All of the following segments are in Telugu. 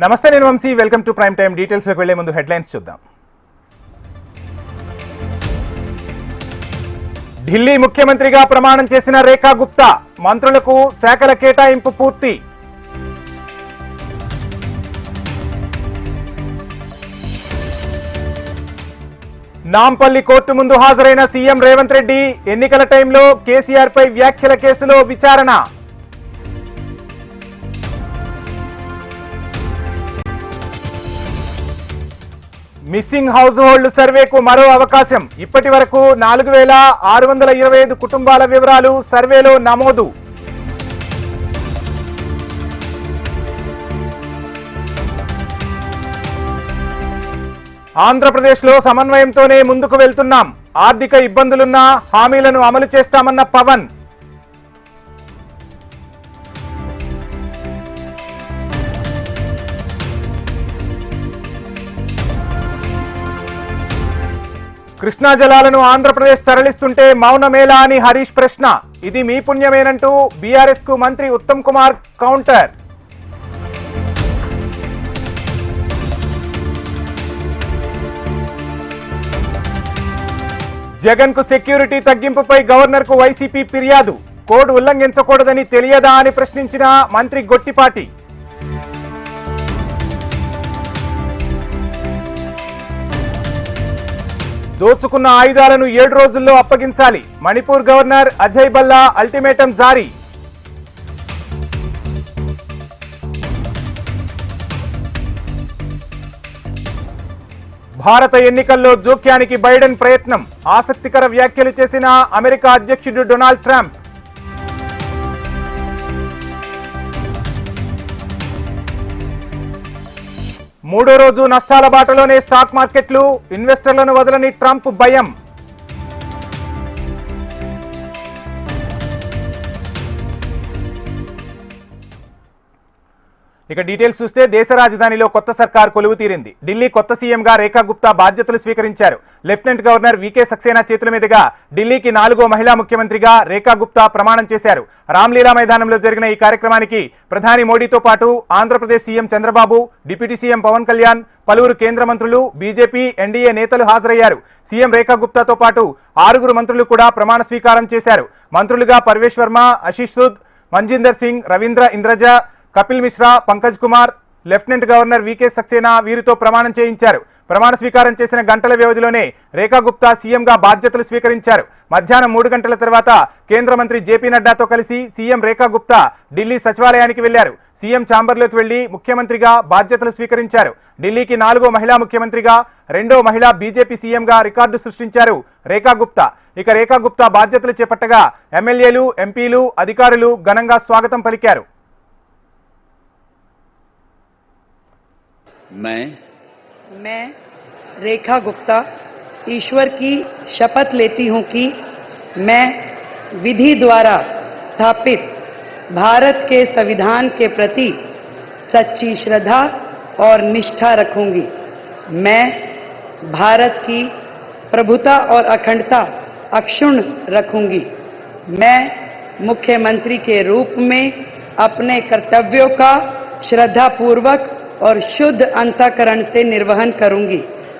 నమస్తే, నేను Vamshi. Welcome to prime time. డీటెయిల్స్లోకి వెళ్లే ముందు హెడ్లైన్స్ చూద్దాం. ఢిల్లీ ముఖ్యమంత్రిగా ప్రమాణం చేసిన రేఖా గుప్తా, మంత్రులకు శాఖల కేటాయింపు పూర్తి. నాంపల్లి కోర్టు ముందు హాజరైన సీఎం రేవంత్ రెడ్డి, ఎన్నికల టైంలో కేసీఆర్ పై వ్యాఖ్యల కేసులో విచారణ. మిస్సింగ్ హౌస్ హోల్డ్ సర్వేకు మరో అవకాశం. ఇప్పటి వరకు 4625 కుటుంబాల వివరాలు సర్వేలో నమోదు. ఆంధ్రప్రదేశ్లో సమన్వయంతోనే ముందుకు వెళ్తున్నాం, ఆర్థిక ఇబ్బందులున్నా హామీలను అమలు చేస్తామన్న పవన్. కృష్ణా జలాలను ఆంధ్రప్రదేశ్ తరలిస్తుంటే మౌనమేలా అని హరీష్ ప్రశ్న. ఇది మీ పుణ్యమేనంటూ బీఆర్ఎస్ కు మంత్రి ఉత్తమ్ కుమార్ కౌంటర్. జగన్ కు సెక్యూరిటీ తగ్గింపుపై గవర్నర్ కు వైసీపీ ఫిర్యాదు. కోడ్ ఉల్లంఘించకూడదని తెలియదా అని ప్రశ్నించిన మంత్రి గొట్టిపాటి. దోచుకున్న ఆయుధాలను 7 రోజుల్లో అప్పగించాలి. మణిపూర్ గవర్నర్ అజయ్ భల్లా అల్టిమేటం జారీ. భారత ఎన్నికల్లో జోక్యానికి బైడెన్ ప్రయత్నం. ఆసక్తికర వ్యాఖ్యలు చేసిన అమెరికా అధ్యక్షుడు డొనాల్డ్ ట్రంప్. మూడో రోజు నష్టాల బాటలోనే స్టాక్ మార్కెట్లు. ఇన్వెస్టర్లను వదలని ట్రంప్ భయం. ఇక డీటెయిల్స్ చూస్తే, దేశ రాజధానిలో కొత్త సర్కార్ కొలువు తీరింది. ఢిల్లీ కొత్త సీఎంగా రేఖా గుప్తా బాధ్యతలు స్వీకరించారు. లెఫ్టినెంట్ గవర్నర్ వీకే సక్సేనా చేతుల మీదుగా ఢిల్లీకి 4వ మహిళా ముఖ్యమంత్రిగా రేఖా గుప్తా ప్రమాణం చేశారు. రామ్లీలా మైదానంలో జరిగిన ఈ కార్యక్రమానికి ప్రధాని మోడీతో పాటు Andhra Pradesh CM Chandrababu, deputy CM Pawan Kalyan, పలువురు కేంద్ర మంత్రులు, బీజేపీ, ఎన్డీఏ నేతలు హాజరయ్యారు. సీఎం రేఖా గుప్తాతో పాటు 6 మంత్రులు కూడా ప్రమాణ స్వీకారం చేశారు. మంత్రులుగా పర్వేష్ వర్మ, ఆశీష్ సూద్, మంజిందర్ సింగ్, రవీంద్ర ఇంద్రజ, కపిల్ మిశ్రా, పంకజ్ కుమార్, లెఫ్టినెంట్ గవర్నర్ వీకే సక్సేనా వీరితో ప్రమాణం చేయించారు. ప్రమాణ స్వీకారం చేసిన గంటల వ్యవధిలోనే రేఖా గుప్తా సీఎంగా బాధ్యతలు స్వీకరించారు. మధ్యాహ్నం 3 గంటల తర్వాత కేంద్ర మంత్రి జేపీ నడ్డాతో కలిసి సీఎం రేఖా గుప్తా ఢిల్లీ సచివాలయానికి వెళ్లారు. సీఎం ఛాంబర్లోకి వెళ్లి ముఖ్యమంత్రిగా బాధ్యతలు స్వీకరించారు. ఢిల్లీకి 4వ మహిళా ముఖ్యమంత్రిగా, 2వ మహిళా బీజేపీ సీఎంగా రికార్డు సృష్టించారు రేఖా గుప్తా. ఇక రేఖా గుప్తా బాధ్యతలు చేపట్టగా ఎమ్మెల్యేలు, ఎంపీలు, అధికారులు ఘనంగా స్వాగతం పలికారు. मैं रेखा गुप्ता ईश्वर की शपथ लेती हूं कि मैं विधि द्वारा स्थापित भारत के संविधान के प्रति सच्ची श्रद्धा और निष्ठा रखूंगी। मैं भारत की प्रभुता और अखंडता अक्षुण्ण रखूंगी। मैं मुख्यमंत्री के रूप में अपने कर्तव्यों का श्रद्धापूर्वक और शुद्ध अंतःकरण से निर्वहन करूंगी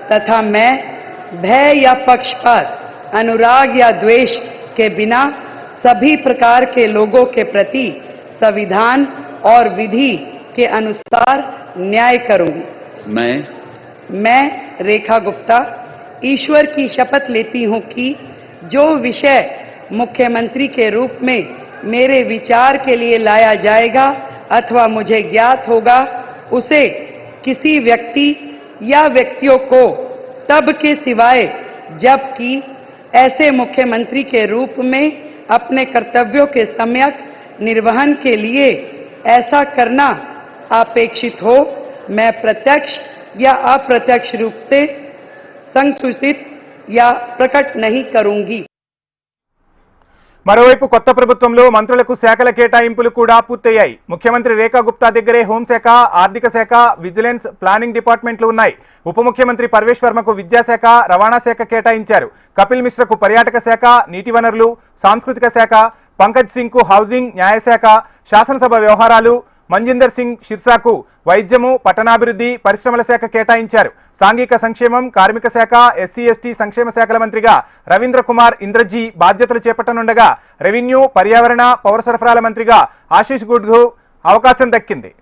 तथा मैं भय या पक्षपात, अनुराग या द्वेष के बिना सभी प्रकार के लोगों के प्रति संविधान और विधि के अनुसार न्याय करूंगी। मैं रेखा गुप्ता ईश्वर की शपथ लेती हूं कि जो विषय मुख्यमंत्री के रूप में मेरे विचार के लिए लाया जाएगा अथवा मुझे ज्ञात होगा, उसे किसी व्यक्ति या व्यक्तियों को तब के सिवाय जबकि ऐसे मुख्यमंत्री के रूप में अपने कर्तव्यों के सम्यक निर्वहन के लिए ऐसा करना अपेक्षित हो, मैं प्रत्यक्ष या अप्रत्यक्ष रूप से संसूचित या प्रकट नहीं करूंगी। మరోవైపు కొత్త ప్రభుత్వంలో మంత్రులకు శాఖల కేటాయింపులు కూడా పూర్తయ్యాయి. ముఖ్యమంత్రి రేఖా గుప్తా దగ్గరే హోంశాఖ, ఆర్థిక శాఖ, విజిలెన్స్, ప్లానింగ్ డిపార్ట్మెంట్లు ఉన్నాయి. ఉప ముఖ్యమంత్రి పర్వేష్ వర్మకు విద్యాశాఖ, రవాణా శాఖ కేటాయించారు. కపిల్ మిశ్రకు పర్యాటక శాఖ, నీటి వనరులు, సాంస్కృతిక శాఖ, పంకజ్ సింగ్ కు హౌసింగ్, న్యాయశాఖ, శాసనసభ వ్యవహారాలు, మంజిందర్ సింగ్ షిర్సాకు వైద్యము, పట్టణాభివృద్ధి, పరిశ్రమల శాఖ కేటాయించారు. సాంఘిక సంక్షేమం, కార్మిక శాఖ, ఎస్సీ ఎస్టీ సంక్షేమ శాఖల మంత్రిగా రవీంద్ర కుమార్ ఇంద్రజీ బాధ్యతలు చేపట్టనుండగా రెవెన్యూ, పర్యావరణ, పౌర సరఫరాల మంత్రిగా ఆశీష్ గుడ్కు అవకాశం దక్కింది.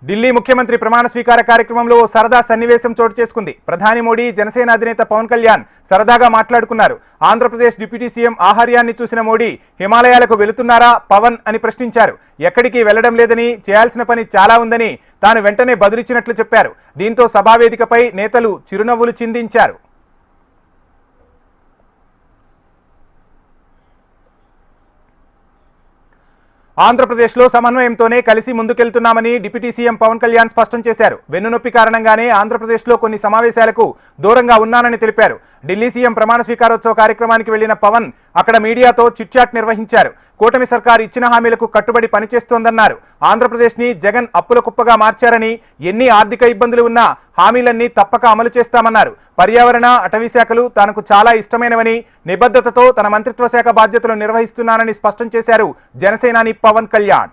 ఢిల్లీ ముఖ్యమంత్రి ప్రమాణ స్వీకార కార్యక్రమంలో ఓ సరదా సన్నివేశం చోటు చేసుకుంది. ప్రధాని మోడీ, జనసేన అధినేత పవన్ కళ్యాణ్ సరదాగా మాట్లాడుకున్నారు. ఆంధ్రప్రదేశ్ డిప్యూటీ సీఎం ఆహార్యాన్ని చూసిన మోడీ హిమాలయాలకు వెళుతున్నారా పవన్ అని ప్రశ్నించారు. ఎక్కడికి వెళ్లడం లేదని, చేయాల్సిన పని చాలా ఉందని తాను వెంటనే బదులిచ్చినట్లు చెప్పారు. దీంతో సభావేదికపై నేతలు చిరునవ్వులు చిందించారు. ఆంధ్రప్రదేశ్లో సమన్వయంతోనే కలిసి ముందుకెళ్తున్నామని డిప్యూటీ సీఎం పవన్ కళ్యాణ్ స్పష్టం చేశారు. వెన్నునొప్పి కారణంగానే ఆంధ్రప్రదేశ్లో కొన్ని సమావేశాలకు దూరంగా ఉన్నానని తెలిపారు. ఢిల్లీ సీఎం ప్రమాణ స్వీకారోత్సవ కార్యక్రమానికి వెళ్లిన పవన్ అక్కడ మీడియాతో చిట్చాట్ నిర్వహించారు. కూటమి సర్కారు ఇచ్చిన హామీలకు కట్టుబడి పనిచేస్తోందన్నారు. ఆంధ్రప్రదేశ్ని జగన్ అప్పుల కుప్పగా మార్చారని, ఎన్ని ఆర్థిక ఇబ్బందులు ఉన్నా హామీలన్నీ తప్పక అమలు చేస్తామన్నారు. పర్యావరణ, అటవీ శాఖలు తనకు చాలా ఇష్టమైనవని, నిబద్ధతతో తన మంత్రిత్వ శాఖ బాధ్యతలు నిర్వహిస్తున్నానని స్పష్టం చేశారు జనసేనాని పవన్ కళ్యాణ్.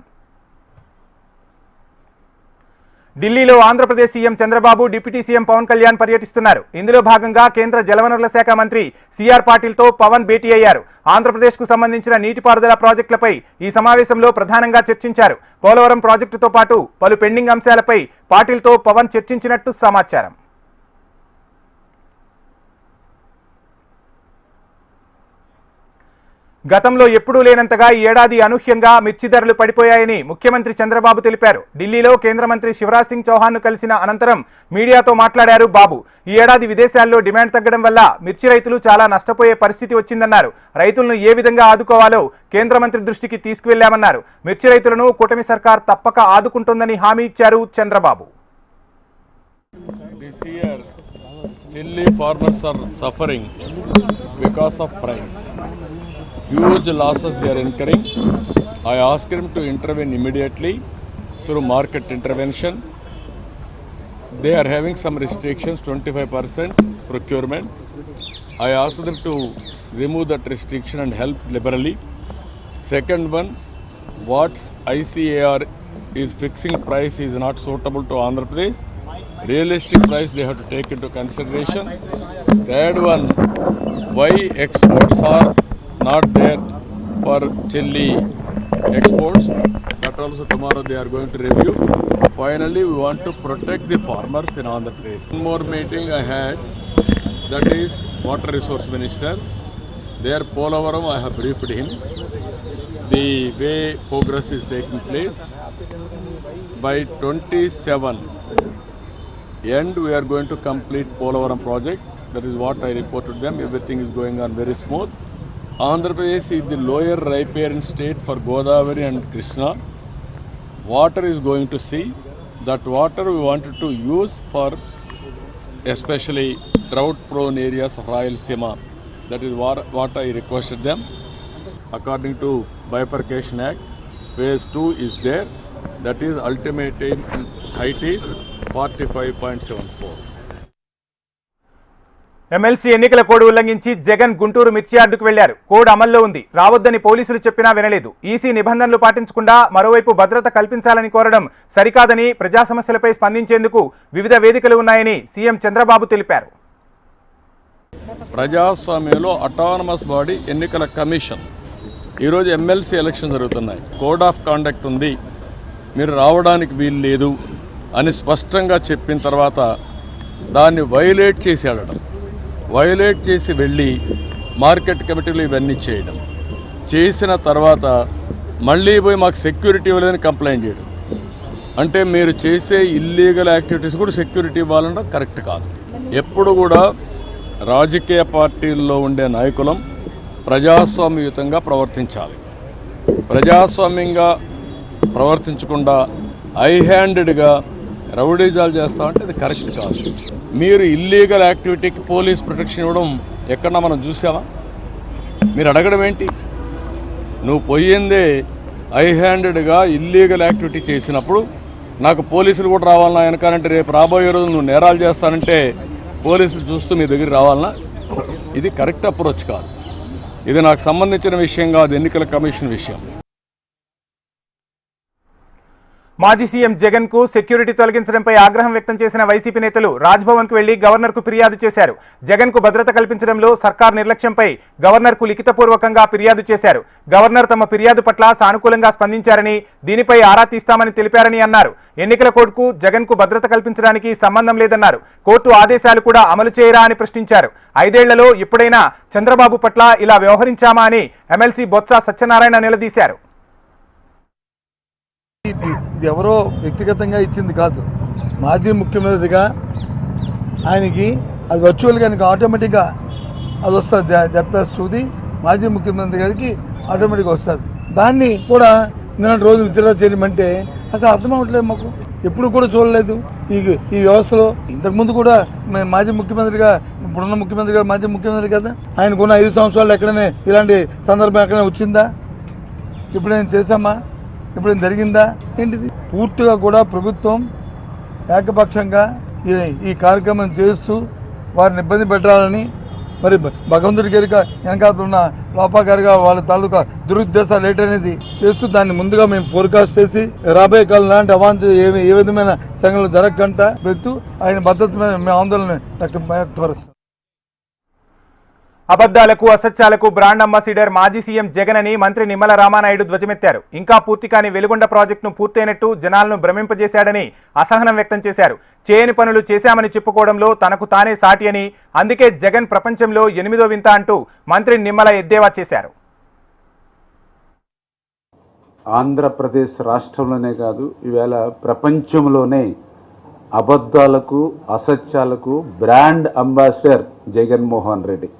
ఢిల్లీలో Andhra Pradesh CM Chandrababu, deputy CM Pawan Kalyan పర్యటిస్తున్నారు. ఇందులో భాగంగా కేంద్ర జలవనరుల శాఖ మంత్రి సిఆర్ పాటిల్తో పవన్ భేటీ అయ్యారు. ఆంధ్రప్రదేశ్కు సంబంధించిన నీటిపారుదల ప్రాజెక్టులపై ఈ సమావేశంలో ప్రధానంగా చర్చించారు. పోలవరం ప్రాజెక్టుతో పాటు పలు పెండింగ్ అంశాలపై పాటిల్తో పవన్ చర్చించినట్టు సమాచారం. గతంలో ఎప్పుడూ లేనంతగా ఈ ఏడాది అనూహ్యంగా మిర్చి ధరలు పడిపోయాయని ముఖ్యమంత్రి చంద్రబాబు తెలిపారు. ఢిల్లీలో కేంద్ర మంత్రి శివరాజ్ సింగ్ చౌహాన్ను కలిసిన అనంతరం మీడియాతో మాట్లాడారు బాబు. ఈ ఏడాది విదేశాల్లో డిమాండ్ తగ్గడం వల్ల మిర్చి రైతులు చాలా నష్టపోయే పరిస్థితి వచ్చిందన్నారు. రైతులను ఏ విధంగా ఆదుకోవాలో కేంద్ర మంత్రి దృష్టికి తీసుకువెళ్లామన్నారు. మిర్చి రైతులను కూటమి సర్కార్ తప్పక ఆదుకుంటుందని హామీ ఇచ్చారు Chandrababu. This year, chili farmers are suffering because of price. Huge losses they are incurring. I asked him to intervene immediately through market intervention. They are having some restrictions, 25% procurement. I asked them to remove that restriction and help liberally. Second one, what ICAR is fixing price is not suitable to Andhra Pradesh. Realistic price they have to take into consideration. Third one, why exports are not there for chili exports. That also tomorrow they are going to review. Finally, we want to protect the farmers in Andhra Pradesh. One more meeting I had, that is Water Resource Minister. There Polavaram I have briefed him. The way progress is taking place. By 27 end we are going to complete Polavaram project. That is what I reported them. Everything is going on very smooth. Andhra Pradesh is the lower riparian state for Godavari and Krishna. Water is going to sea. That water we wanted to use for especially drought prone areas of Rayalaseema. That is what I requested them. According to Bifurcation Act, phase 2 is there. That is ultimate height is 45.74. MLC ఎన్నికల కోడ్ ఉల్లంఘించి జగన్ గుంటూరు మిర్చి యార్డుకు వెళ్లారు. కోడ్ అమల్లో ఉంది, రావద్దని పోలీసులు చెప్పినా వినలేదు. ఈసీ నిబంధనలు పాటించకుండా మరోవైపు భద్రత కల్పించాలని కోరడం సరికాదని, ప్రజా సమస్యలపై స్పందించేందుకు వివిధ వేదికలు ఉన్నాయని సీఎం చంద్రబాబు తెలిపారు. ప్రజాస్వామ్యంలో అటానమస్ బాడీ ఎన్నికల కమిషన్ ఈరోజు ఎమ్మెల్సీ ఎలక్షన్ జరుగుతున్నాయి. కోడ్ ఆఫ్ కాండక్ట్ ఉంది, మీరు రావడానికి వీలు లేదు అని స్పష్టంగా చెప్పిన తర్వాత దాన్ని వైలేట్ చేసి ఆడడం, వైలేట్ చేసి వెళ్ళి మార్కెట్ కమిటీలు ఇవన్నీ చేయడం, చేసిన తర్వాత మళ్ళీ పోయి మాకు సెక్యూరిటీ ఇవ్వలేదని కంప్లైంట్ చేయడం. అంటే మీరు చేసే ఇల్లీగల్ యాక్టివిటీస్ కూడా సెక్యూరిటీ ఇవ్వాలన్నా కరెక్ట్ కాదు. ఎప్పుడు కూడా రాజకీయ పార్టీల్లో ఉండే నాయకులం ప్రజాస్వామ్యయుతంగా ప్రవర్తించాలి. ప్రజాస్వామ్యంగా ప్రవర్తించకుండా హై హ్యాండెడ్గా రౌడీజాలు చేస్తామంటే అది కరెక్ట్ కాదు. మీరు ఇల్లీగల్ యాక్టివిటీకి పోలీస్ ప్రొటెక్షన్ ఇవ్వడం ఎక్కడన్నా మనం చూసామా? మీరు అడగడం ఏంటి? నువ్వు పోయిందే హై హ్యాండెడ్గా ఇల్లీగల్ యాక్టివిటీ చేసినప్పుడు నాకు పోలీసులు కూడా రావాలన్నా వెనకాలంటే రేపు రాబోయే రోజు నువ్వు నేరాలు చేస్తానంటే పోలీసులు చూస్తూ మీ దగ్గర రావాలన్నా? ఇది కరెక్ట్ అప్రోచ్ కాదు. ఇది నాకు సంబంధించిన విషయం కాదు, ఎన్నికల కమిషన్ విషయం. మాజీ సీఎం జగన్ కు సెక్యూరిటీ తొలగించడంపై ఆగ్రహం వ్యక్తం చేసిన వైసీపీ నేతలు రాజ్భవన్ కు వెళ్లి గవర్నర్ కు ఫిర్యాదు చేశారు. జగన్ కు భద్రత కల్పించడంలో సర్కార్ నిర్లక్ష్యంపై గవర్నర్ కు లిఖితపూర్వకంగా ఫిర్యాదు చేశారు. గవర్నర్ తమ ఫిర్యాదు పట్ల సానుకూలంగా స్పందించారని, దీనిపై ఆరా తీస్తామని తెలిపారని అన్నారు. ఎన్నికల కోడ్కు జగన్ కు భద్రత కల్పించడానికి సంబంధం లేదన్నారు. కోర్టు ఆదేశాలు కూడా అమలు చేయరా అని ప్రశ్నించారు. 5 ఏళ్లలో ఎప్పుడైనా చంద్రబాబు పట్ల ఇలా వ్యవహరించామా అని ఎమ్మెల్సీ బొత్స సత్యనారాయణ నిలదీశారు. ఇది ఎవరో వ్యక్తిగతంగా ఇచ్చింది కాదు. మాజీ ముఖ్యమంత్రిగా ఆయనకి అది వర్చువల్గా ఆయనకి ఆటోమేటిక్గా అది వస్తుంది. జెడ్+2ది మాజీ ముఖ్యమంత్రి గారికి ఆటోమేటిక్గా వస్తుంది. దాన్ని కూడా నిన్న రోజు విత్డ్రా చేయమంటే అసలు అర్థం అవ్వట్లేదు మాకు. ఎప్పుడు కూడా చూడలేదు ఈ వ్యవస్థలో. ఇంతకుముందు కూడా మాజీ ముఖ్యమంత్రిగా, ఇప్పుడున్న ముఖ్యమంత్రి గారు మాజీ ముఖ్యమంత్రి కదా, ఆయనకున్న 5 సంవత్సరాలు ఎక్కడనే ఇలాంటి సందర్భం ఎక్కడైనా వచ్చిందా? ఎప్పుడైనా చేశామా? ఎప్పుడైనా జరిగిందా? ఏంటిది? పూర్తిగా కూడా ప్రభుత్వం ఏకపక్షంగా ఈ కార్యక్రమం చేస్తూ వారిని ఇబ్బంది పెట్టాలని, మరి భగవంతుడి గారిక వెనకాతున్న లోపాగారిగా వాళ్ళ తాలూకా దురుద్దేశాలు ఏంటనేది చేస్తూ దాన్ని ముందుగా మేము ఫోర్కాస్ట్ చేసి రాబోయే కాలం లాంటి అవాంఛ ఏ విధమైన సంఘటనలు జరగకుండా పెడుతూ ఆయన భద్రత మీద మేము ఆందోళన వ్యక్తపరుస్తాం. అబద్దాలకు అసత్యాలకు బ్రాండ్ అంబాసిడర్ మాజీ సీఎం జగన్ అని మంత్రి నిమ్మల రామానాయుడు ధ్వజమెత్తారు. ఇంకా పూర్తి కాని వెలుగొండ ప్రాజెక్టును పూర్తయినట్టు జనాలను భ్రమింపజేశాడని అసహనం వ్యక్తం చేశారు. చేయని పనులు చేశామని చెప్పుకోవడంలో తనకు తానే సాటి అని, అందుకే జగన్ ప్రపంచంలో 8వ వింత అంటూ మంత్రి నిమ్మల ఎద్దేవా చేశారు. ఆంధ్రప్రదేశ్ రాష్ట్రంలోనే కాదు, ఈవేళ ప్రపంచంలోనే అబద్ధాలకు అసత్యాలకు బ్రాండ్ అంబాసిడర్ జగన్మోహన్ రెడ్డి.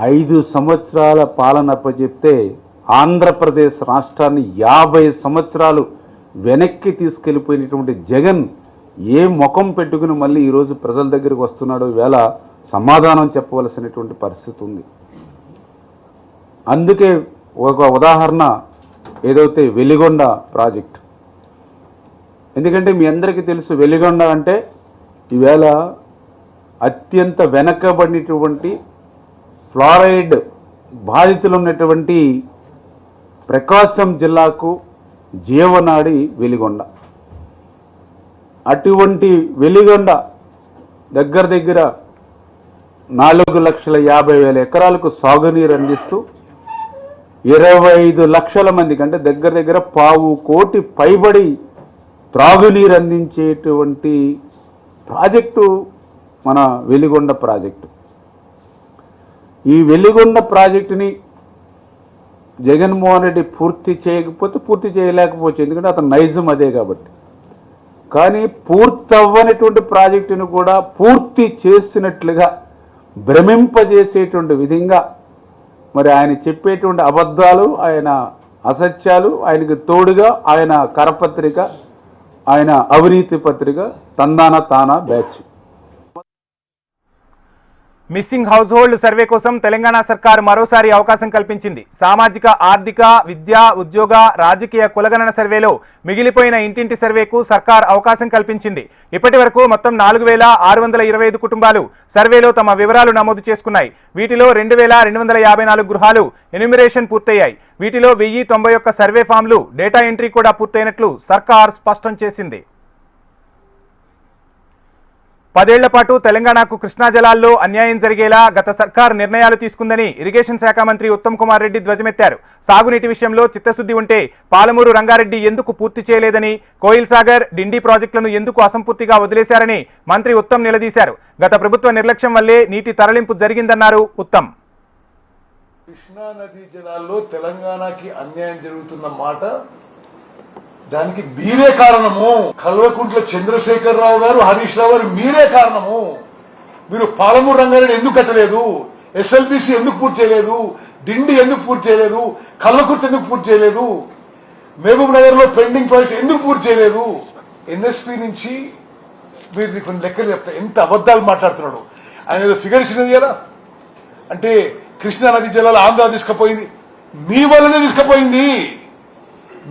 5 సంవత్సరాల పాలన అప్పచెప్తే ఆంధ్రప్రదేశ్ రాష్ట్రాన్ని 50 సంవత్సరాలు వెనక్కి తీసుకెళ్లిపోయినటువంటి జగన్ ఏ ముఖం పెట్టుకుని మళ్ళీ ఈరోజు ప్రజల దగ్గరికి వస్తున్నాడో ఈవేళ సమాధానం చెప్పవలసినటువంటి పరిస్థితి ఉంది. అందుకే ఒక ఉదాహరణ ఏదైతే వెలిగొండ ప్రాజెక్ట్. ఎందుకంటే మీ అందరికీ తెలుసు, వెలిగొండ అంటే ఈవేళ అత్యంత వెనకబడినటువంటి ఫ్లోరైడ్ బాధితులు ఉన్నటువంటి ప్రకాశం జిల్లాకు జీవనాడి వెలిగొండ. అటువంటి వెలిగొండ దగ్గర 4,50,000 ఎకరాలకు సాగునీరు అందిస్తూ 25 లక్షల మందికి, అంటే దగ్గర 1,000 కోటి పైబడి త్రాగునీరు అందించేటువంటి ప్రాజెక్టు మన వెలిగొండ ప్రాజెక్టు. ఈ వెలిగొండ ప్రాజెక్టుని జగన్మోహన్ రెడ్డి పూర్తి చేయలేకపోవచ్చు, ఎందుకంటే అతను నైజం అదే కాబట్టి. కానీ పూర్తవ్వనటువంటి ప్రాజెక్టును కూడా పూర్తి చేసినట్లుగా భ్రమింపజేసేటువంటి విధంగా మరి ఆయన చెప్పేటువంటి అబద్ధాలు, ఆయన అసత్యాలు, ఆయనకు తోడుగా ఆయన కరపత్రిక, ఆయన అవినీతి పత్రిక తందానా తానా batch. Missing household survey కోసం తెలంగాణ సర్కార్ మరోసారి అవకాశం కల్పించింది. సామాజిక, ఆర్థిక, విద్యా, ఉద్యోగ, రాజకీయ కులగణన సర్వేలో మిగిలిపోయిన ఇంటింటి సర్వేకు సర్కార్ అవకాశం కల్పించింది. ఇప్పటి వరకు మొత్తం 4,625 కుటుంబాలు సర్వేలో తమ వివరాలు నమోదు చేసుకున్నాయి. వీటిలో 2,254 గృహాలు ఎన్యూమరేషన్ పూర్తయ్యాయి. వీటిలో 1091 సర్వే ఫామ్లు, డేటా ఎంట్రీ కూడా పూర్తయినట్లు సర్కార్ స్పష్టం చేసింది. 10 ఏళ్ల పాటు తెలంగాణకు కృష్ణా జలాల్లో అన్యాయం జరిగేలా గత సర్కార్ నిర్ణయాలు తీసుకుందని ఇరిగేషన్ శాఖ మంత్రి ఉత్తమ్ కుమార్ రెడ్డి ధ్వజమెత్తారు. సాగునీటి విషయంలో చిత్తశుద్ధి ఉంటే పాలమూరు రంగారెడ్డి ఎందుకు పూర్తి చేయలేదని, కోయిల్ సాగర్, డిండి ప్రాజెక్టులను ఎందుకు అసంపూర్తిగా వదిలేశారని మంత్రి ఉత్తమ్ నిలదీశారు. గత ప్రభుత్వ నిర్లక్ష్యం వల్లే నీటి తరలింపు జరిగిందన్నారు ఉత్తమ్. కృష్ణా నదీ జలాల్లో తెలంగాణకి అన్యాయం జరుగుతున్న మాట, దానికి మీరే కారణము. కల్వకుంట్ల చంద్రశేఖరరావు గారు, హరీష్ రావు గారు మీరే కారణము. మీరు పాలమూరు రంగారెడ్డి ఎందుకు కట్టలేదు, ఎస్ఎల్బిసి ఎందుకు పూర్తి చేయలేదు, డిండి ఎందుకు పూర్తి చేయలేదు, కల్వకుర్తి ఎందుకు పూర్తి చేయలేదు, మహబూబ్ నగర్ లో పెండింగ్ ప్రాజెక్ట్స్ ఎందుకు పూర్తి చేయలేదు? ఎన్ఎస్పీ నుంచి మీరు కొన్ని లెక్కలు చెప్తా, ఎంత అబద్దాలు మాట్లాడుతున్నాడు ఆయన. ఏదో ఫిగర్స్ కదా, అంటే కృష్ణా నదీ జలాలు ఆంధ్ర తీసుకుపోయింది, మీ వల్లనే తీసుకుపోయింది.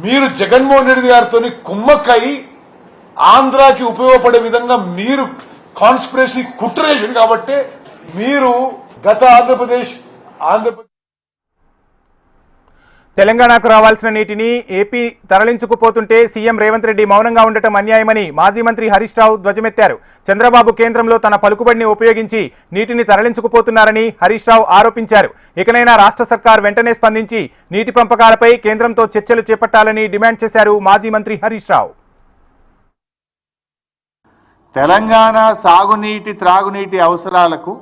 మీరు జగన్మోహన్ రెడ్డి గారితో కుమ్మక్కై ఆంధ్రాకి ఉపయోగపడే విధంగా మీరు కాన్స్పిరసీ కుట్ర చేసింది కాబట్టి మీరు గత ఆంధ్రప్రదేశ్ ఆంధ్రప్రదేశ్ తెలంగాణకు రావాల్సిన నీటిని ఏపీ తరలించుకుపోతుంటే సీఎం రేవంత్ రెడ్డి మౌనంగా ఉండటం అన్యాయమని మాజీ మంత్రి హరీష్ రావు ధ్వజమెత్తారు. చంద్రబాబు కేంద్రంలో తన పలుకుబడిని ఉపయోగించి నీటిని తరలించుకుపోతున్నారని హరీష్ రావు ఆరోపించారు. ఇకనైనా రాష్ట్ర సర్కార్ వెంటనే స్పందించి నీటి పంపకాలపై కేంద్రంతో చర్చలు చేపట్టాలని డిమాండ్ చేశారు మాజీ మంత్రి హరీష్ రావు. తెలంగాణ సాగునీటి త్రాగునీటి అవసరాలకు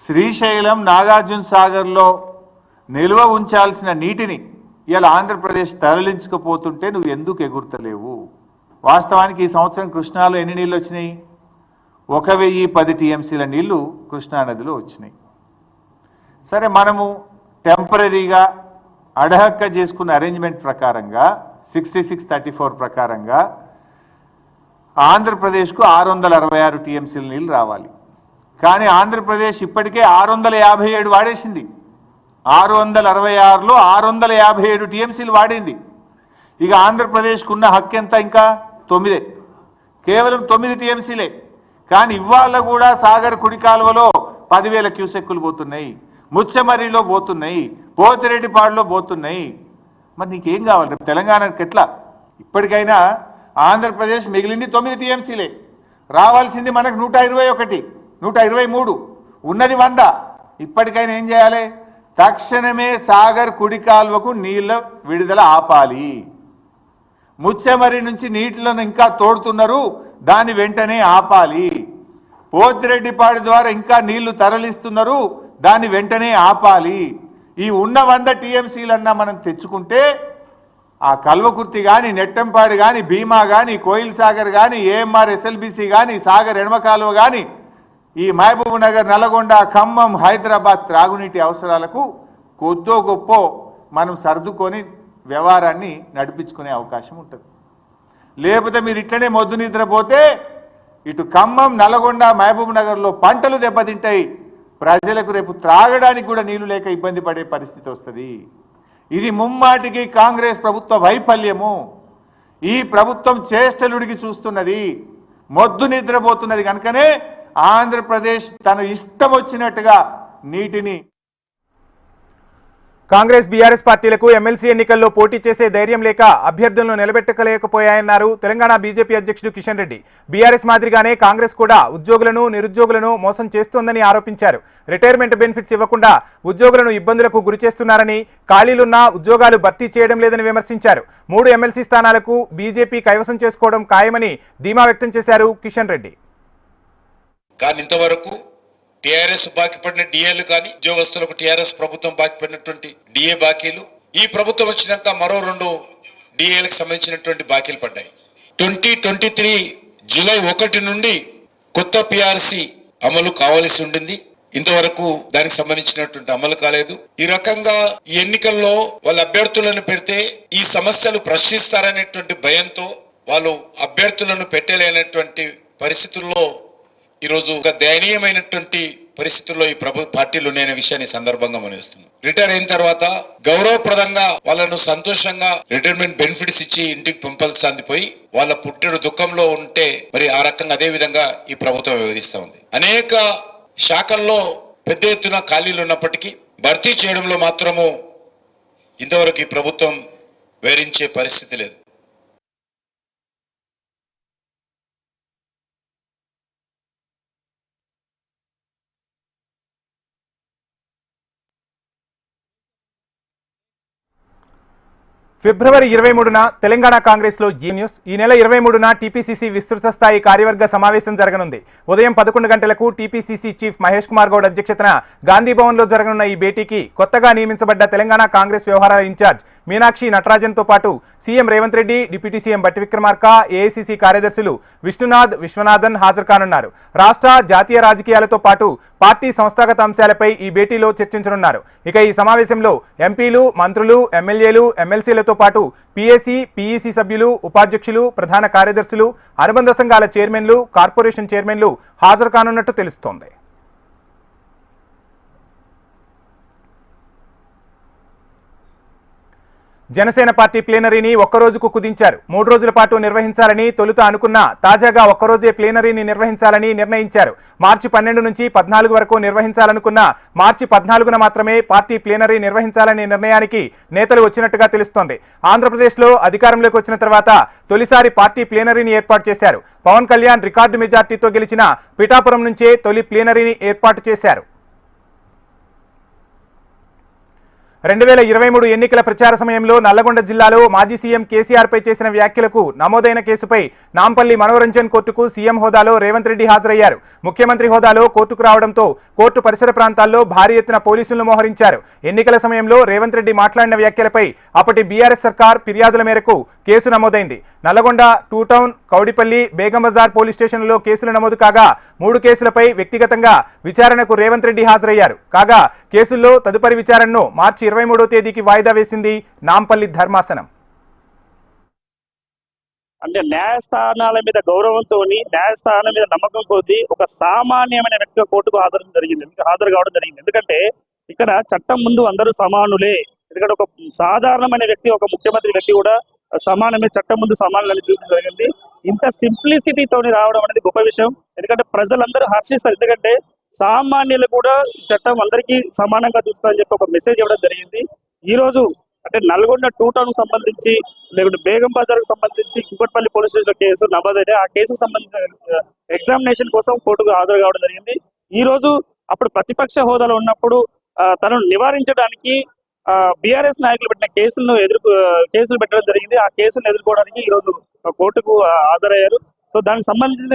శ్రీశైలం నాగార్జున సాగర్లో నిల్వ ఉంచాల్సిన నీటిని ఇలా ఆంధ్రప్రదేశ్ తరలించుకుపోతుంటే నువ్వు ఎందుకు ఎగురుతలేవు? వాస్తవానికి ఈ సంవత్సరం కృష్ణాలో ఎన్ని నీళ్ళు వచ్చినాయి? 1010 టీఎంసీల నీళ్లు కృష్ణానదిలో వచ్చినాయి. సరే, మనము టెంపరీగా అడహక్క చేసుకున్న అరేంజ్మెంట్ ప్రకారంగా 6634 ప్రకారంగా ఆంధ్రప్రదేశ్కు 666 టీఎంసీల నీళ్ళు రావాలి. కానీ ఆంధ్రప్రదేశ్ ఇప్పటికే 657 వాడేసింది. 666లో 657 టీఎంసీలు వాడింది. ఇక ఆంధ్రప్రదేశ్కు ఉన్న హక్కు ఎంత? ఇంకా 9, కేవలం 9 టీఎంసీలే. కానీ ఇవాళ కూడా సాగర్ కుడి కాలువలో 10,000 క్యూసెక్కులు పోతున్నాయి, ముచ్చమర్రిలో పోతున్నాయి, పోతిరెడ్డిపాడులో పోతున్నాయి. మరి నీకేం కావాలి తెలంగాణకి? ఎట్లా? ఇప్పటికైనా ఆంధ్రప్రదేశ్ మిగిలింది 9 టీఎంసీలే. రావాల్సింది మనకు 121, 123, ఉన్నది 100. ఇప్పటికైనా ఏం చేయాలి? తక్షణమే సాగర్ కుడి కాలువకు నీళ్ళ విడుదల ఆపాలి. ముచ్చెమర్రి నుంచి నీటిలను ఇంకా తోడుతున్నారు, దాన్ని వెంటనే ఆపాలి. పోతిరెడ్డిపాడు ద్వారా ఇంకా నీళ్లు తరలిస్తున్నారు, దాన్ని వెంటనే ఆపాలి. ఈ ఉన్న 100 టీఎంసీలన్నా మనం తెచ్చుకుంటే ఆ కల్వకుర్తి కానీ, నెట్టంపాడు కానీ, భీమా కానీ, కోయిల్ సాగర్ కానీ, ఏఎంఆర్ ఎస్ఎల్బిసి కానీ, సాగర్ ఎడమ కాలువ కానీ, ఈ మహబూబ్ నగర్, నల్గొండ, ఖమ్మం, హైదరాబాద్ త్రాగునీటి అవసరాలకు కొద్దో గొప్ప మనం సర్దుకొని వ్యవహారాన్ని నడిపించుకునే అవకాశం ఉంటుంది. లేకపోతే మీరు ఇట్లనే మొద్దు నిద్రపోతే ఇటు ఖమ్మం, నల్గొండ, మహబూబ్ నగర్లో పంటలు దెబ్బతింటాయి. ప్రజలకు రేపు త్రాగడానికి కూడా నీళ్లు లేక ఇబ్బంది పడే పరిస్థితి వస్తుంది. ఇది ముమ్మాటికి కాంగ్రెస్ ప్రభుత్వ వైఫల్యము. ఈ ప్రభుత్వం చేష్టలుడికి చూస్తున్నది, మొద్దు నిద్రపోతున్నది. కనుకనే ఆంధ్రప్రదేశ్ తన ఇష్టం వచ్చినట్టుగా నీటిని కాంగ్రెస్ బీఆర్ఎస్ పార్టీలకు ఎమ్మెల్సీ ఎన్నికల్లో పోటీ చేసే ధైర్యం లేక అభ్యర్థులను నిలబెట్టలేకపోయాయన్నారు తెలంగాణ బీజేపీ అధ్యక్షుడు కిషన్ రెడ్డి. బీఆర్ఎస్ మాదిరిగానే కాంగ్రెస్ కూడా ఉద్యోగులను, నిరుద్యోగులను మోసం చేస్తోందని ఆరోపించారు. రిటైర్మెంట్ బెనిఫిట్స్ ఇవ్వకుండా ఉద్యోగులను ఇబ్బందులకు గురిచేస్తున్నారని, ఖాళీలున్న ఉద్యోగాలు భర్తీ చేయడం లేదని విమర్శించారు. 3 ఎమ్మెల్సీ స్థానాలకు బీజేపీ కైవసం చేసుకోవడం ఖాయమని ధీమా వ్యక్తం చేశారు కిషన్ రెడ్డి. కానీ ఇంతవరకు టీఆర్ఎస్ బాకీ పడిన డిఏలు కానీ, ఉద్యోగస్తులకు టీఆర్ఎస్ ప్రభుత్వం బాకీ పడినటువంటి డిఏ బాకీలు, ఈ ప్రభుత్వం వచ్చినాక మరో 2 డిఏలకు సంబంధించినటువంటి బాకీలు పడ్డాయి. 2023 జూలై 1 నుండి కొత్త పిఆర్సి అమలు కావాల్సి ఉండింది. ఇంతవరకు దానికి సంబంధించినటువంటి అమలు కాలేదు. ఈ రకంగా ఈ ఎన్నికల్లో వాళ్ళ అభ్యర్థులను పెడితే ఈ సమస్యలు ప్రశ్నిస్తారనేటువంటి భయంతో వాళ్ళు అభ్యర్థులను పెట్టలేనటువంటి పరిస్థితుల్లో ఈరోజు ఒక దయనీయమైనటువంటి పరిస్థితుల్లో ఈ పార్టీలు ఉన్నాయనే విషయాన్ని సందర్భంగా మనవిస్తున్నాం. రిటైర్ అయిన తర్వాత గౌరవప్రదంగా వాళ్ళను సంతోషంగా రిటైర్మెంట్ బెనిఫిట్స్ ఇచ్చి ఇంటికి పంపాల్సింది పోయి వాళ్ళ పుట్టెడు దుఃఖంలో ఉంటే మరి ఆ రకంగా అదే విధంగా ఈ ప్రభుత్వం వ్యవహరిస్తూ ఉంది. అనేక శాఖల్లో పెద్ద ఎత్తున ఖాళీలు ఉన్నప్పటికీ భర్తీ చేయడంలో మాత్రము ఇంతవరకు ఈ ప్రభుత్వం వేరించే పరిస్థితి లేదు. ఫిబ్రవరి 23న తెలంగాణ కాంగ్రెస్ లో న్యూస్. ఈ నెల 23న టీపీసీసీ విస్తృత స్థాయి కార్యవర్గ సమావేశం జరగనుంది. ఉదయం 11 గంటలకు టీపీసీసీ చీఫ్ మహేష్ కుమార్ గౌడ్ అధ్యక్షతన గాంధీ భవన్ లో జరగనున్న ఈ భేటీకి కొత్తగా నియమించబడ్డ తెలంగాణ కాంగ్రెస్ వ్యవహారాల ఇన్ఛార్జ్ మీనాక్షి నటరాజన్ తో పాటు CM Revanth Reddy, deputy CM బట్టి విక్రమార్క, ఏఐసీసీ కార్యదర్శులు విష్ణునాథ్, విశ్వనాథన్ హాజరు కానున్నారు. రాష్ట్ర, జాతీయ రాజకీయాలతో పాటు పార్టీ సంస్థాగత అంశాలపై ఈ భేటీలో చర్చించనున్నారు. ఇక ఈ సమావేశంలో ఎంపీలు, మంత్రులు, ఎమ్మెల్యేలు, ఎమ్మెల్సీలతో పాటు పీఏసీ, పీఈసీ సభ్యులు, ఉపాధ్యక్షులు, ప్రధాన కార్యదర్శులు, అనుబంధ సంఘాల చైర్మన్లు, కార్పొరేషన్ చైర్మన్లు హాజరు కానున్నట్టు తెలుస్తోంది. జనసేన పార్టీ ప్లీనరీని ఒక్కరోజుకు కుదించారు. 3 రోజుల పాటు నిర్వహించాలని తొలుత అనుకున్నా తాజాగా ఒక్కరోజే ప్లీనరీని నిర్వహించాలని నిర్ణయించారు. మార్చి 12 నుంచి 14 వరకు నిర్వహించాలనుకున్న మార్చి 14న మాత్రమే పార్టీ ప్లీనరీ నిర్వహించాలనే నిర్ణయానికి నేతలు వచ్చినట్టుగా తెలుస్తోంది. ఆంధ్రప్రదేశ్లో అధికారంలోకి వచ్చిన తర్వాత తొలిసారి పార్టీ ప్లీనరీని ఏర్పాటు చేశారు. పవన్ కళ్యాణ్ రికార్డు మెజార్టీతో గెలిచిన పిఠాపురం నుంచే తొలి ప్లీనరీని ఏర్పాటు చేశారు. 2023 ఎన్నికల ప్రచార సమయంలో నల్లగొండ జిల్లాలో మాజీ సీఎం కేసీఆర్ పై చేసిన వ్యాఖ్యలకు నమోదైన కేసుపై నాంపల్లి మనోరంజన్ కోర్టుకు సీఎం హోదాలో రేవంత్ రెడ్డి హాజరయ్యారు. ముఖ్యమంత్రి హోదాలో కోర్టుకు రావడంతో కోర్టు పరిసర ప్రాంతాల్లో భారీ ఎత్తున పోలీసులను మోహరించారు. ఎన్నికల సమయంలో రేవంత్ రెడ్డి మాట్లాడిన వ్యాఖ్యలపై అప్పటి బీఆర్ఎస్ సర్కార్ ఫిర్యాదుల మేరకు కేసు నమోదైంది. Nalgonda, two town, Kowdipalli, Begum Bazar police స్టేషన్లలో కేసులు నమోదు కాగా 3 కేసులపై వ్యక్తిగతంగా విచారణకు రేవంత్ రెడ్డి హాజరయ్యారు. కాగా కేసుల్లో తదుపరి విచారణను మార్చి 23వ తేదీకి వాయిదా వేసింది నాంపల్లి ధర్మాసనం. అంటే న్యాయస్థానాల మీద గౌరవంతో, న్యాయస్థానం మీద నమ్మకం కొద్దీ ఒక సామాన్యమైన వ్యక్తిగా కోర్టుకు హాజరు కావడం జరిగింది. ఎందుకంటే ఇక్కడ చట్టం ముందు అందరూ సమానులే. ఎందుకంటే ఒక సాధారణమైన వ్యక్తి, ఒక ముఖ్యమంత్రి వ్యక్తి కూడా సమానమే, చట్టం ముందు సమానులని చూపించడం జరిగింది. ఇంత సింప్లిసిటీతో రావడం అనేది గొప్ప విషయం. ఎందుకంటే ప్రజలందరూ హర్షిస్తారు. ఎందుకంటే సామాన్యులు కూడా చట్టం అందరికీ సమానంగా చూస్తారని చెప్పి ఒక మెసేజ్ ఇవ్వడం జరిగింది. ఈ రోజు అంటే నల్గొండ టూ టౌన్ సంబంధించి, లేకుంటే బేగం బజార్ సంబంధించి కుకట్పల్లి పోలీస్ స్టేషన్ కేసు నమోదైతే ఆ కేసుకు సంబంధించిన ఎగ్జామినేషన్ కోసం కోర్టుకు హాజరు కావడం జరిగింది. ఈ రోజు అప్పుడు ప్రతిపక్ష హోదాలో ఉన్నప్పుడు తనను నివారించడానికి బీఆర్ఎస్ నాయకులు పెట్టిన కేసులు పెట్టడం జరిగింది. ఆ కేసును ఎదుర్కోవడానికి ఈ రోజు కోర్టుకు హాజరయ్యారు. సో దానికి సంబంధించిన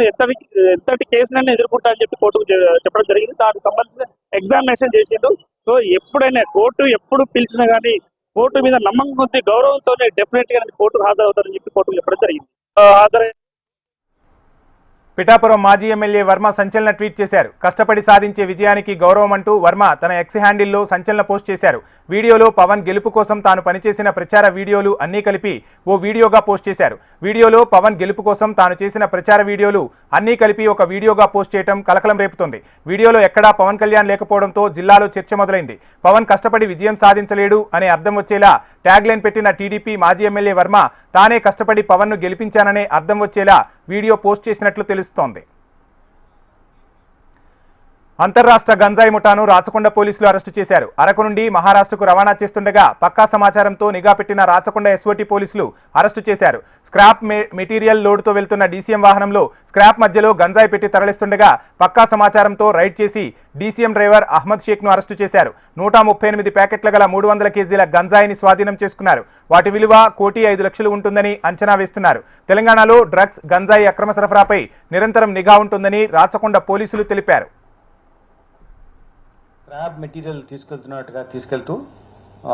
ఎంతటి కేసులన్నీ ఎదుర్కొంటా అని చెప్పి కోర్టుకు చెప్పడం జరిగింది. దానికి సంబంధించిన ఎగ్జామినేషన్ చేసిండు. సో ఎప్పుడైనా కోర్టు ఎప్పుడు పిలిచినా కానీ కోర్టు మీద నమ్మకం కొద్ది గౌరవంతోనే డెఫినెట్ గా కోర్టుకు హాజరవుతారని చెప్పి కోర్టుకు చెప్పడం జరిగింది. పిఠాపురం మాజీ ఎమ్మెల్యే వర్మ సంచలన ట్వీట్ చేశారు. కష్టపడి సాధించే విజయానికి గౌరవం అంటూ వర్మ తన ఎక్స్ హ్యాండిల్లో సంచలన పోస్ట్ చేశారు. వీడియోలో పవన్ గెలుపు కోసం తాను పనిచేసిన ప్రచార వీడియోలు అన్నీ కలిపి ఓ వీడియోగా పోస్ట్ చేశారు. వీడియోలో పవన్ గెలుపు కోసం తాను చేసిన ప్రచార వీడియోలు అన్నీ కలిపి ఒక వీడియోగా పోస్ట్ చేయడం కలకలం రేపుతోంది. వీడియోలో ఎక్కడా పవన్ కళ్యాణ్ లేకపోవడంతో జిల్లాలో చర్చ మొదలైంది. పవన్ కష్టపడి విజయం సాధించలేడు అనే అర్థం వచ్చేలా ట్యాగ్ లైన్ పెట్టిన టీడీపీ మాజీ ఎమ్మెల్యే వర్మ తానే కష్టపడి పవన్ను గెలిపించాననే అర్థం వచ్చేలా వీడియో పోస్ట్ చేసినట్లు తెలుస్తోంది. అంతర్రాష్ట్ర గంజాయి ముఠాను రాచకొండ పోలీసులు అరెస్టు చేశారు. అరకు నుండి మహారాష్ట్రకు రవాణా చేస్తుండగా పక్కా సమాచారంతో నిఘా పెట్టిన రాచకొండ ఎస్ఓటీ పోలీసులు అరెస్టు చేశారు. స్క్రాప్ మెటీరియల్ లోడుతో వెళ్తున్న డీసీఎం వాహనంలో స్క్రాప్ మధ్యలో గంజాయి పెట్టి తరలిస్తుండగా పక్కా సమాచారంతో రైడ్ చేసి డీసీఎం డ్రైవర్ అహ్మద్ షేక్ను అరెస్టు చేశారు. 138 ప్యాకెట్ల గల 300 కేజీల గంజాయిని స్వాధీనం చేసుకున్నారు. వాటి విలువ 1,05,00,000 ఉంటుందని అంచనా వేస్తున్నారు. తెలంగాణలో డ్రగ్స్, గంజాయి అక్రమ సరఫరాపై నిరంతరం నిఘా ఉంటుందని రాచకొండ పోలీసులు తెలిపారు. స్క్రాప్ మెటీరియల్ తీసుకెళ్తూ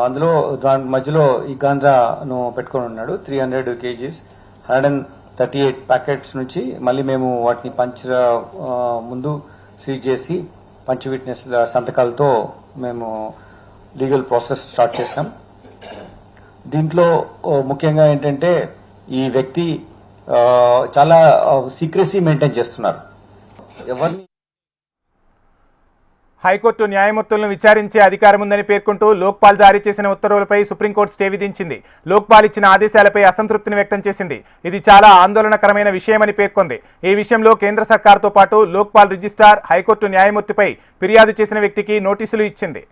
అందులో దాని మధ్యలో ఈ గాంజాను పెట్టుకొని ఉన్నాడు. 300 kgs, 138 ప్యాకెట్స్ నుంచి మళ్ళీ మేము వాటిని ముందు సీజ్ చేసి పంచ్ విట్నెస్ సంతకాలతో మేము లీగల్ ప్రాసెస్ స్టార్ట్ చేసాం. దీంట్లో ముఖ్యంగా ఏంటంటే ఈ వ్యక్తి చాలా సీక్రెసీ మెయింటైన్ చేస్తున్నారు. ఎవరిని హైకోర్టు న్యాయమూర్తులను విచారించే అధికారం ఉందని పేర్కొంటూ లోక్పాల్ జారీ చేసిన ఉత్తర్వులపై సుప్రీంకోర్టు స్టే విధించింది. లోక్పాల్ ఇచ్చిన ఆదేశాలపై అసంతృప్తిని వ్యక్తం చేసింది. ఇది చాలా ఆందోళనకరమైన విషయమని పేర్కొంది. ఈ విషయంలో కేంద్ర సర్కార్తో పాటు లోక్పాల్ రిజిస్ట్రార్ హైకోర్టు న్యాయమూర్తిపై ఫిర్యాదు చేసిన వ్యక్తికి నోటీసులు ఇచ్చింది.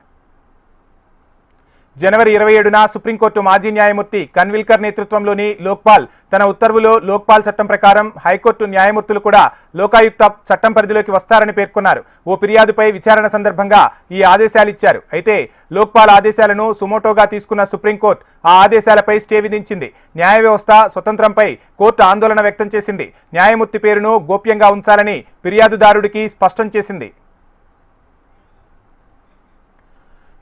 జనవరి 27న సుప్రీంకోర్టు మాజీ న్యాయమూర్తి కన్విల్కర్ నేతృత్వంలోని లోక్పాల్ తన ఉత్తర్వులో లోక్పాల్ చట్టం ప్రకారం హైకోర్టు న్యాయమూర్తులు కూడా లోకాయుక్త చట్టం పరిధిలోకి వస్తారని పేర్కొన్నారు. ఓ ఫిర్యాదుపై విచారణ సందర్భంగా ఈ ఆదేశాలు ఇచ్చారు. అయితే లోక్పాల్ ఆదేశాలను సుమోటోగా తీసుకున్న సుప్రీంకోర్టు ఆ ఆదేశాలపై స్టే విధించింది. న్యాయ వ్యవస్థ స్వతంత్రంపై కోర్టు ఆందోళన వ్యక్తం చేసింది. న్యాయమూర్తి పేరును గోప్యంగా ఉంచాలని ఫిర్యాదుదారుడికి స్పష్టం చేసింది.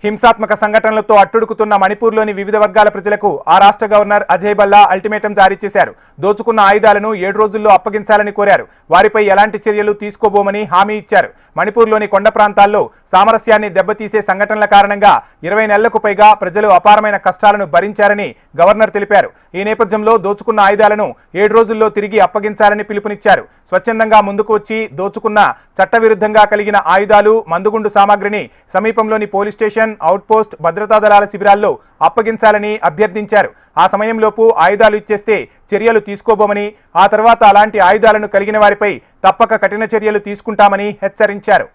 హింసాత్మక సంఘటనలతో అట్టుడుకుతున్న మణిపూర్లోని వివిధ వర్గాల ప్రజలకు ఆ రాష్ట్ర గవర్నర్ అజయ్ భల్లా అల్టిమేటం జారీ చేశారు. దోచుకున్న ఆయుధాలను 7 రోజుల్లో అప్పగించాలని కోరారు. వారిపై ఎలాంటి చర్యలు తీసుకోబోమని హామీ ఇచ్చారు. మణిపూర్లోని కొండ ప్రాంతాల్లో సామరస్యాన్ని దెబ్బతీసే సంఘటనల కారణంగా 20 నెలలకు పైగా ప్రజలు అపారమైన కష్టాలను భరించారని గవర్నర్ తెలిపారు. ఈ నేపథ్యంలో దోచుకున్న ఆయుధాలను 7 రోజుల్లో తిరిగి అప్పగించాలని పిలుపునిచ్చారు. స్వచ్ఛందంగా ముందుకు వచ్చి దోచుకున్న చట్టవిరుద్ధంగా కలిగిన ఆయుధాలు, మందుగుండు సామాగ్రిని సమీపంలోని పోలీస్ స్టేషన్, స్టేషన్, అవుట్పోస్ట్, భద్రతా దళాల శిబిరాల్లో అప్పగించాలని అభ్యర్థించారు. ఆ సమయంలోపు ఆయుధాలు ఇచ్చేస్తే చర్యలు తీసుకోబోమని, ఆ తర్వాత అలాంటి ఆయుధాలను కలిగిన వారిపై తప్పక కఠిన చర్యలు తీసుకుంటామని హెచ్చరించారు.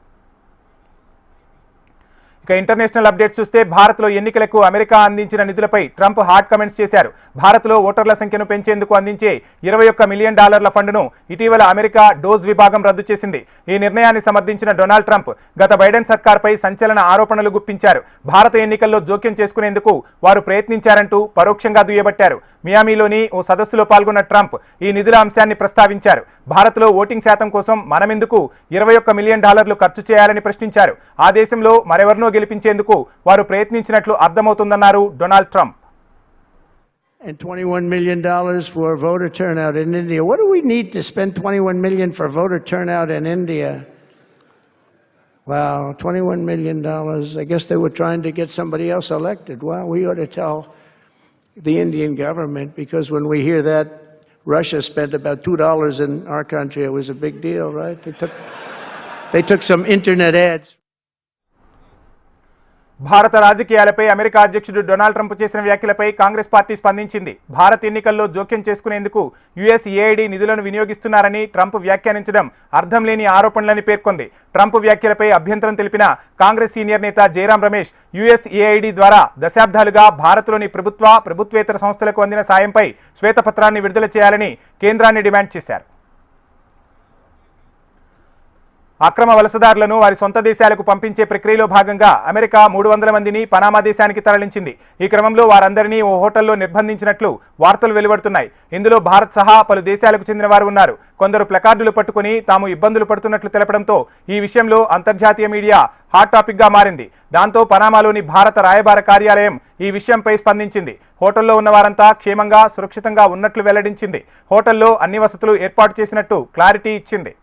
ఇక ఇంటర్నేషనల్ అప్డేట్స్ చూస్తే భారత్లో ఎన్నికలకు అమెరికా అందించిన నిధులపై ట్రంప్ హాట్ కమెంట్స్ చేశారు. భారత్లో ఓటర్ల సంఖ్యను పెంచేందుకు అందించే $21 మిలియన్ ఫండ్ను ఇటీవల అమెరికా డోజ్ విభాగం రద్దు చేసింది. ఈ నిర్ణయాన్ని సమర్థించిన డొనాల్డ్ ట్రంప్ గత బైడెన్ సర్కార్పై సంచలన ఆరోపణలు గుప్పించారు. భారత ఎన్నికల్లో జోక్యం చేసుకునేందుకు వారు ప్రయత్నించారంటూ పరోక్షంగా దుయ్యబట్టారు. మియామిలోని ఓ సదస్సులో పాల్గొన్న ట్రంప్ ఈ నిధుల అంశాన్ని ప్రస్తావించారు. భారత్లో ఓటింగ్ శాతం కోసం మనమెందుకు $21 మిలియన్ ఖర్చు చేయాలని ప్రశ్నించారు. ఆ దేశంలో మరెవరినో గెలిపించేందుకు వారు ప్రయత్నించినట్లు అర్థమవుతుందన్నారు Donald Trump. And $21 million for voter turnout in India. What do we need to spend $21 million for voter turnout in India? Wow, $21 million. I guess they were trying to get somebody else elected. Well, we ought to tell the Indian government, because when we hear that Russia spent about $2 in our country, it was a big deal, right? They took some internet ads. భారత రాజకీయాలపై అమెరికా అధ్యక్షుడు డొనాల్డ్ ట్రంప్ చేసిన వ్యాఖ్యలపై కాంగ్రెస్ పార్టీ స్పందించింది. భారత్ ఎన్నికల్లో జోక్యం చేసుకునేందుకు USAID నిధులను వినియోగిస్తున్నారని ట్రంప్ వ్యాఖ్యానించడం అర్థం లేని ఆరోపణలని పేర్కొంది. ట్రంప్ వ్యాఖ్యలపై అభ్యంతరం తెలిపిన కాంగ్రెస్ సీనియర్ నేత జయరాం రమేష్ USAID ద్వారా దశాబ్దాలుగా భారత్లోని ప్రభుత్వేతర సంస్థలకు అందిన సాయంపై శ్వేతపత్రాన్ని విడుదల చేయాలని కేంద్రాన్ని డిమాండ్ చేశారు. అక్రమ వలసదారులను వారి సొంత దేశాలకు పంపించే ప్రక్రియలో భాగంగా అమెరికా 300 మందిని పనామా దేశానికి తరలించింది. ఈ క్రమంలో వారందరినీ ఓ హోటల్లో నిర్బంధించినట్లు వార్తలు వెలువడుతున్నాయి. ఇందులో భారత్ సహా పలు దేశాలకు చెందిన వారు ఉన్నారు. కొందరు ప్లకార్డులు పట్టుకుని తాము ఇబ్బందులు పడుతున్నట్లు తెలపడంతో ఈ విషయంలో అంతర్జాతీయ మీడియా హాట్ టాపిక్ గా మారింది. దాంతో పనామాలోని భారత రాయబార కార్యాలయం ఈ విషయంపై స్పందించింది. హోటల్లో ఉన్న వారంతా క్షేమంగా సురక్షితంగా ఉన్నట్లు వెల్లడించింది. హోటల్లో అన్ని వసతులు ఏర్పాటు చేసినట్టు క్లారిటీ ఇచ్చింది.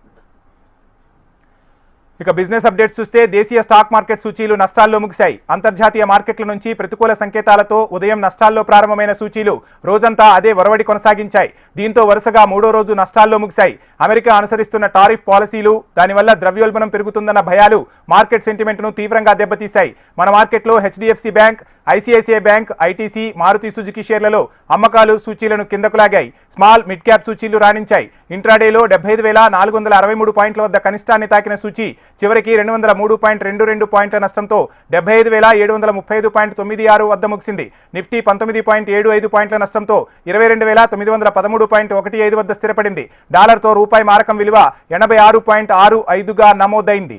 ఇక బిజినెస్ అప్డేట్స్ చూస్తే దేశీయ స్టాక్ మార్కెట్ సూచీలు నష్టాల్లో ముగిశాయి. అంతర్జాతీయ మార్కెట్ల నుంచి ప్రతికూల సంకేతాలతో ఉదయం నష్టాల్లో ప్రారంభమైన సూచీలు రోజంతా అదే ఒరవడి కొనసాగించాయి. దీంతో వరుసగా 3వ రోజు నష్టాల్లో ముగిశాయి. అమెరికా అనుసరిస్తున్న టారిఫ్ పాలసీలు, దానివల్ల ద్రవ్యోల్బణం పెరుగుతుందన్న భయాలు మార్కెట్ సెంటిమెంట్ను తీవ్రంగా దెబ్బతీశాయి. మన మార్కెట్లో HDFC bank, ICICI bank, ITC, Maruti Suzuki షేర్లలో అమ్మకాలు సూచీలను కిందకు లాగాయి. స్మాల్ మిడ్ క్యాప్ సూచీలు రాణించాయి. ఇంట్రాడేలో 75,463 పాయింట్ల వద్ద కనిష్టాన్ని తాకిన సూచీ చివరికి 203.22 పాయింట్ల నష్టంతో 75,735.96 వద్ద ముగిసింది. నిఫ్టీ 19.75 పాయింట్ల నష్టంతో 22,913.15 వద్ద స్థిరపడింది. డాలర్తో రూపాయి మారకం విలువ 86.65గా నమోదైంది.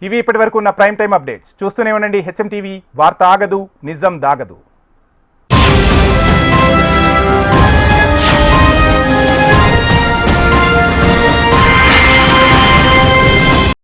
ఇవి ఇప్పటివరకు ఉన్న ప్రైమ్ టైం అప్డేట్స్. చూస్తూనే ఉండండి HM TV. వార్త ఆగదు, నిజం దాగదు.